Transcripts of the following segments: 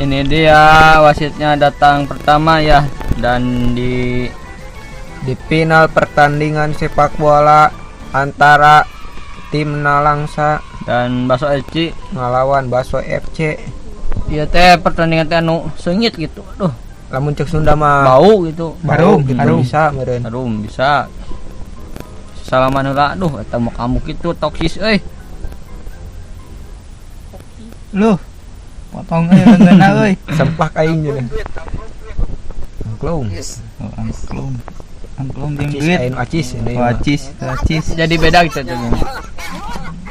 Ini dia wasitnya datang pertama ya, dan di final pertandingan sepak bola antara tim Nalangsa dan Baso FC ngelawan Baso FC. Iya teh pertandingan teh anu sengit gitu. Duh, Lamun cek Sunda mah bau gitu. harum bisa meureun. Harum bisa. Salaman heula, aduh eta mah kamu gitu toksis euy. Loh, potong lengan euy. Sempak aing jeung. Angklung. Oh, angklung jeung Acis duit. aing acis ini. Oh, acis. Jadi beda gitu tuh.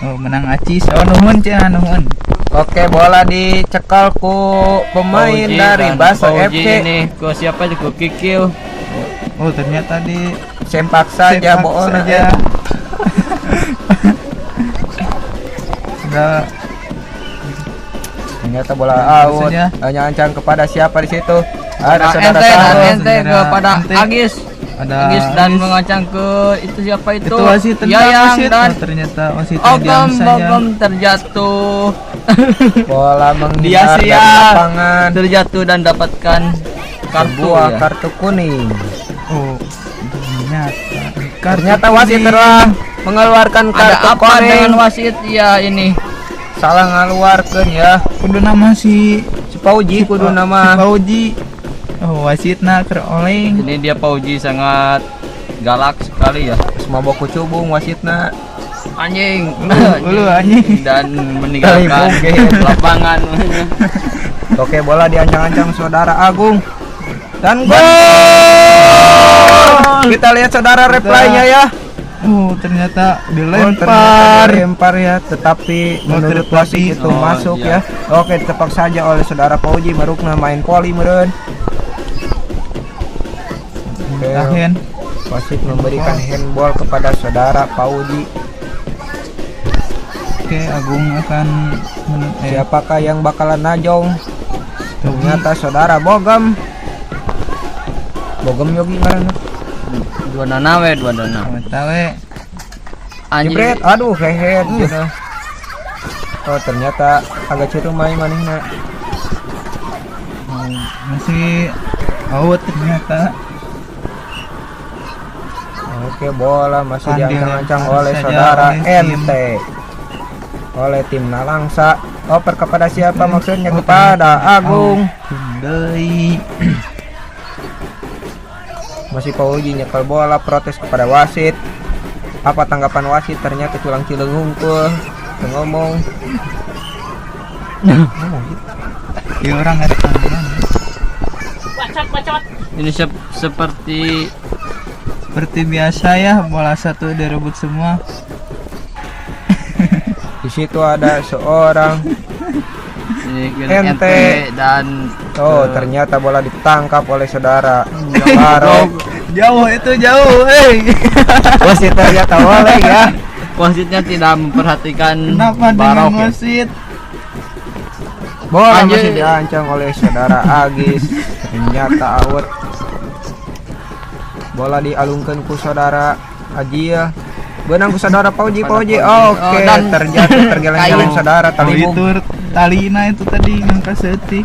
Oh, menang acis. Oh, nuhun cenah nuhun. Oke, bola dicekal ku pemain dari Baso FC. Ini ke siapa aja, ke Kikil. Oh, ternyata di Sempak saja sepak bola saja. Sudah ternyata bola out. Maksudnya? Hanya ancang kepada siapa di situ? Ada Nah, saudara ente tahu. kepada Ente. Agis. ada Agis dan mengancam ke itu siapa itu? itu wasit tentang Yayang wasit. dan Oh, ternyata wasitnya diam Ogom saja. terjatuh. Bola Dia menghindar dari sia lapangan. terjatuh dan dapatkan kartu Sebuah ya. kartu kuning. Oh, Ternyata wasit telah mengeluarkan Ada kartu apa kuning. dengan wasit ya ini? Salah ngaluarkeun ya. kudu nama si Pauji kudu nama. Pauji. Oh, wasitna keur oleng. Ini dia Pauji sangat galak sekali ya. Semabok kucubung wasitna. Anjing. Ulu anjing. Dan meninggalkan Kali boge. lapangan. Oke, bola diancang-ancang saudara Agung. Dan gol. Kita lihat saudara replaynya ya. Oh, ternyata Ternyata dilempar. dilempar ya, tetapi menurut wasit itu Oh, masuk iya. ya. Oke, ditepok saja oleh saudara Pauji marukna main poli meureun. Tahen. Wasit memberikan handball kepada saudara Pauji. Oke, Agung akan Siapakah yang bakalan najong? Ternyata saudara Bogem. Bogem Yogi ngaranna. Dua dana we, dua dana. tawe. Anjing. Jebret, aduh hehehe gitu. Oh, ternyata agak ciremai manehna. Masih out ternyata. Oke, bola masih Pandai diancang-ancang lempar oleh saja saudara oleh tim. NT. Oleh tim Nalangsa. Oper kepada siapa maksudnya? Kepada Agung. Deui. Masih Pauji nyekel bola, protes kepada wasit. Apa tanggapan wasit? Ternyata tulang cileng hungkul. Ngomong. Ya orang ada tangan. Ini seperti Seperti biasa ya, bola satu direbut semua. Di situ ada seorang. ini NT. dan Oh, ternyata bola ditangkap oleh saudara Jauh. Barok. Jauh itu jauh, Wasit ternyata oleh ya. wasitnya tidak memperhatikan Kenapa dengan Barok ya. wasit? Bola Anjir. masih diancang oleh saudara Agis. Ternyata out. Bola dialungkan ku saudara Ajia. Benang ku saudara Pauji. Oke, dan terjatuh tergeleng-geleng saudara Oh, tali itu talina itu tadi ngangkat setik.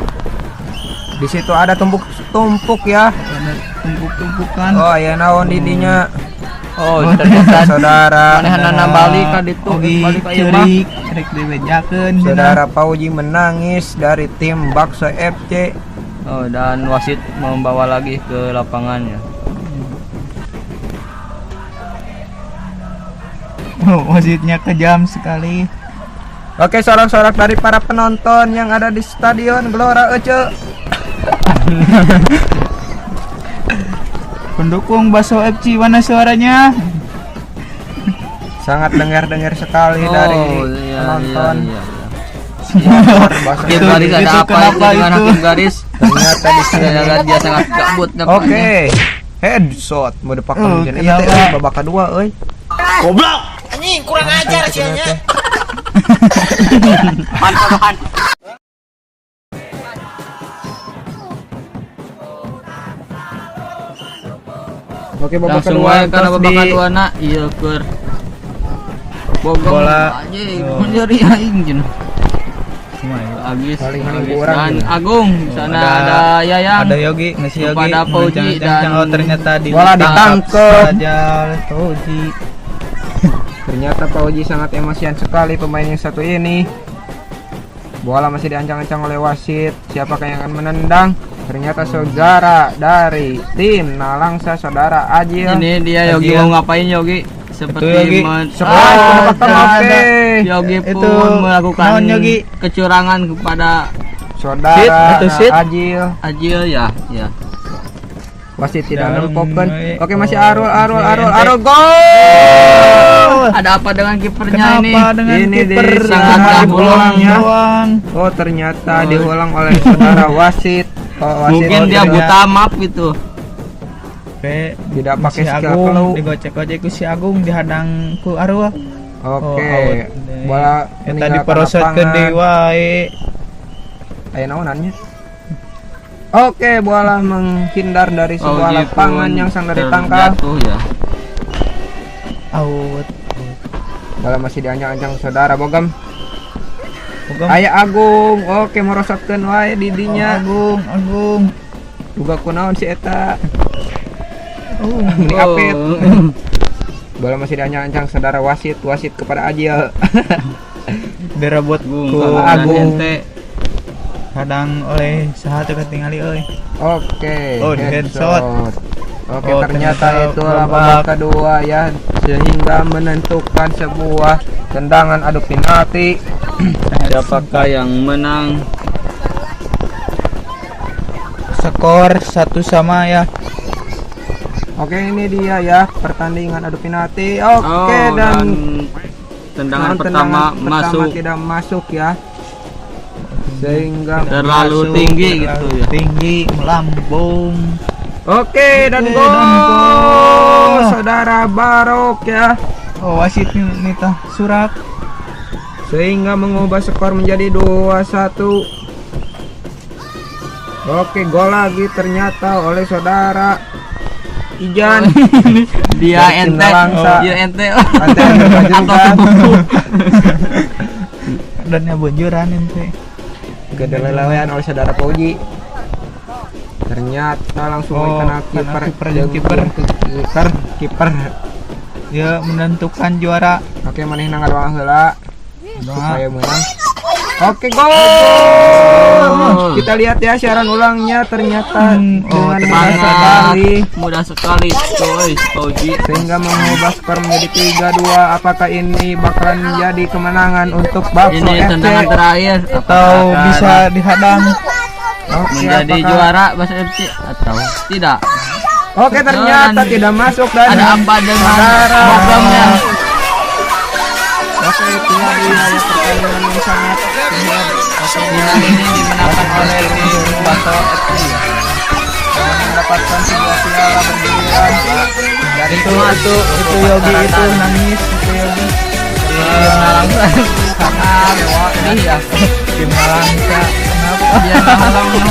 Di situ ada tumpuk ya. Ada tumpuk-tumpukan. Oh, ya naon didinya. Oh, ternyata Saudara manehanana balik ka ditu, Ogi balik ka ieu mah. ceurik rek dibejakeun Saudara Pauji menangis dari tim Bakso FC. Oh, dan wasit membawa lagi ke lapangannya. Oh, wasitnya kejam sekali. Oke, sorak-sorak dari para penonton yang ada di Stadion Gelora Ece. Pendukung Baso FC mana suaranya? Sangat dengar-dengar sekali dari penonton. iya. Bakso Hakim FC. garis ada Itu apa itu kenapa dengan itu? hakim garis? Ternyata di sini. Ternyata dia sangat gabut nampaknya. Oke, headshot mau dipakai Oh, begini. Iya teh kenapa? babak kedua euy. Goblok! Anjing kurang ajar sianya. Oke, babak Langsung kedua wae kana terus babak di kedua na ieu keur Bogem Bola. anjing Oh. nyeri aing cenah. semua ya. Agis, Paling Agis kurang dan ya. Agung. Di sana ada Yayang. Ada Yogi, masih Yogi. Kepada Fauji Mengancam-ancam. dan- Oh ternyata Bola ditangkep. saja oleh Fauji. Ternyata Pak Oji sangat emosian sekali pemain yang satu ini. Bola masih diancang-ancang oleh wasit. Siapakah yang akan menendang? Ternyata saudara dari tim Nalangsa, saudara Ajil. Ini dia Yogi Agia. mau ngapain Yogi? Itu Yogi. Pendapatan oke. Yogi Itu pun melakukan naon, Yogi? kecurangan kepada Saudara Sit atau sit? Ajil. Ajil ya, ya. Wasit tidak Dalam, nempokan. eh. Oke, masih Oh, Arul ente. gol. Ada apa dengan kipernya ini? Kenapa dengan Ini kiper sangat diulang ya. doang? Oh, ternyata diulang oleh saudara wasit. Oh, wasit Mungkin dia tidak- buta map itu. Oke, Tidak pakai si skill Agung flow. digocek-gocek ku si Agung dihadang ku Arwah. Oke. out. Bola Eta meninggalkan diperosotkeun lapangan. deui wae. Aya naonannya? Oke, bola menghindar dari sebuah Oji lapangan pun yang sangat ditangkal. terjatuh ya. Out. Bola masih diancang-ancang saudara Bogam. Bogam. Aya Agung. Oke, merosotkeun wae didinya. Agung. Duga kunaon si eta. Oh, Ini Oh. apit. Bola masih diancang-ancang saudara wasit kepada Ajil. direbut Agung, ku kalau Agung. ente kadang oleh saha teu ketingali euy. Oke, Oh, di headshot. Oke, Oh, ternyata itu babak babak kedua ya, sehingga menentukan sebuah tendangan adu penalti. siapakah yang menang? Skor 1-1 ya. Oke, ini dia ya pertandingan adu penalti. Oke, Oh, dan tendangan tendangan pertama masuk. tidak masuk ya. Sehingga Terlalu Masuk, tinggi terlalu gitu ya. Tinggi melambung. Oke, dan Oke, gol dan gol. saudara Barok ya. Oh, wasit nita surat. Sehingga mengubah skor menjadi 2-1. Oke, gol lagi ternyata oleh saudara Ijan. Dia Dari ente, Sinalangsa. dia ente. Ante juga juga. Dan ya bonjoran ente. Kedelelean oleh saudara Pauji. Ternyata langsung Oh, kena kena kiper kiper, jeung kiper. Dia menentukan juara. Oke, maneh nang ngadoa heula supaya menang. Oke, gol. Kita lihat ya siaran ulangnya ternyata Oh, dengan mudah Semangat, sekali mudah sekali, coy, Fauji. sehingga mengubah skor menjadi 3-2. Apakah ini bakalan menjadi kemenangan untuk Bakso Ini FC? tendangan terakhir Atau apakah bisa dihadang. Oke, menjadi apakah- juara Bas FC atau tidak? Oke, ternyata Dan- tidak masuk dan Ada apa dengan saudara. programnya? Oke, itu dia ya pertandingan yang sangat sehat. Final ini dimenangkan oleh tim Baso FC. Dengan mendapatkan sebuah piala bergiliran dari Itu Yogi itu nangis itu Yogi. Sangat ini ya. Tim Nalangsa. Kenapa? Dia nongol